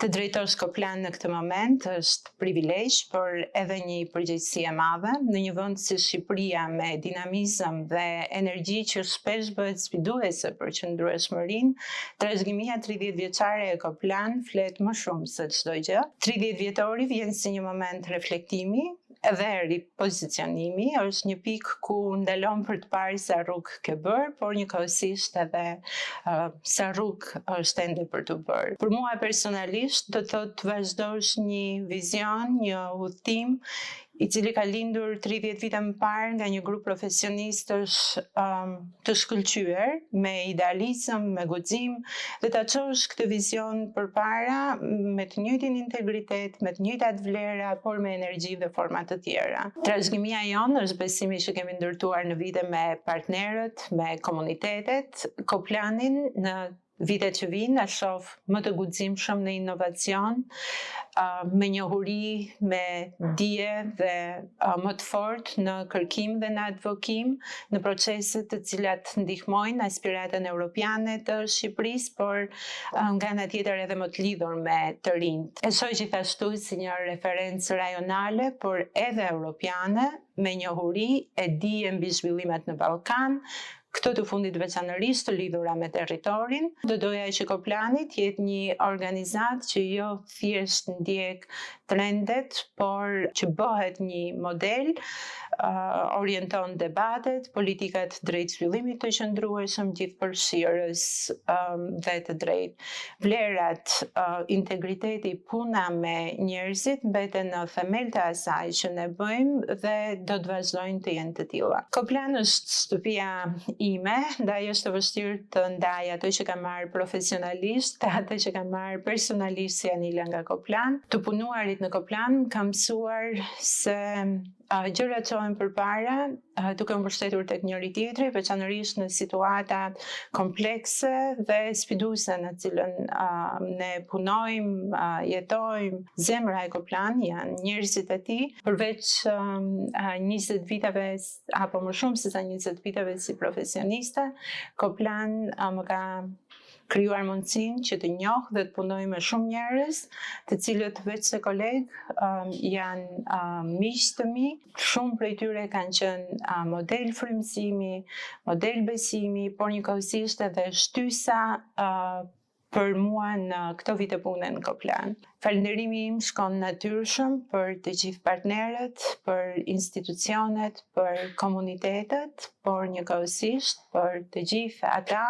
Të drejtosh Koplan në këtë moment është privilegj, por edhe një përgjegjësi e madhe në një vend si Shqipëria me dinamizëm dhe energji që shpesh bëhet sfiduese për qëndrueshmërinë. Trashëgimia 30 vjeçare e Koplan flet më shumë se çdo gjë. 30 vjetori vjen si një moment reflektimi edhe ripozicionimi, është një pikë ku ndalon për të parë sa rrugë ke bërë, por njëkohësisht edhe sa rrugë është ende për të bërë. Për mua personalisht do thotë të vazhdosh një vizion, një udhtim i cili ka lindur 30 vite më parë nga një grup profesionistësh të shkëlqyer, me idealizëm, me guxim, dhe ta çosh këtë vizion përpara me të njëjtin integritet, me të njëjtat vlera, por me energji dhe forma të tjera. Trashëgimia jonë është besimi që kemi ndërtuar në vite me partnerët, me komunitetet. Koplanin në vitet që vinë na shoh më të guximshëm në inovacion, me njohuri, me dije dhe më të fortë në kërkim dhe në advokim, në procese të cilat ndihmojnë aspiratën europiane të Shqipërisë, por nga ana tjetër edhe më të lidhur me të rinjt. E shoh gjithashtu si një referencë rajonale, por edhe europiane, me njohuri e dije mbi zhvillimet në Ballkan, këto të fundit veçanërisht të lidhura me territorin. Do doja që Koplani të jetë një organizat që jo thjesht ndjek trendet, por që bëhet një model, orienton debatet, politikat drejt zhvillimit të qëndrueshëm, gjithëpërfshirës dhe të drejtë. Vlerat, integriteti, puna me njerëzit mbeten në themel të asaj që ne bëjmë dhe do të vazhdojnë të jenë të tilla. Koplan është shtëpia ime, ndaj është të vështirë të ndaj ato që kam marrë profesionalisht, ato që kam marrë personalisht si Anila nga Koplan. Të punuarit në Koplan kam mësuar se gjërat çohen përpara, duke u mbështetur tek njëri tjetri, veçanërisht në situata komplekse dhe sfiduese në cilën ne punojmë, jetojmë. Zemra e Koplan janë njerëzit e tij. Përveç 20 viteve apo më shumë se sa 20 viteve si profesioniste, Koplan më ka krijuar mundësinë që të njoh dhe të punoj me shumë njerëz, të cilët veç se koleg janë miq të mi. Shumë prej tyre kanë qenë model frymëzimi, model besimi, por njëkohësisht edhe shtysa për mua në këto vite pune në Koplan. Falënderimi im shkon natyrshëm për të gjithë partnerët, për institucionet, për komunitetet, por njëkohësisht për të gjithë ata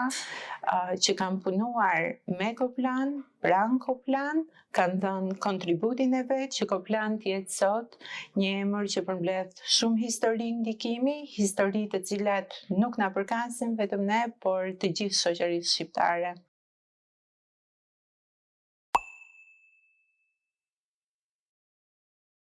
që kanë punuar me Koplan, pranë Koplan, kanë dhënë kontributin e vet që Koplan të jetë sot një emër që përmbledh shumë histori ndikimi, histori të cilat nuk na përkasin vetëm ne, por të gjithë shoqërisë shqiptare.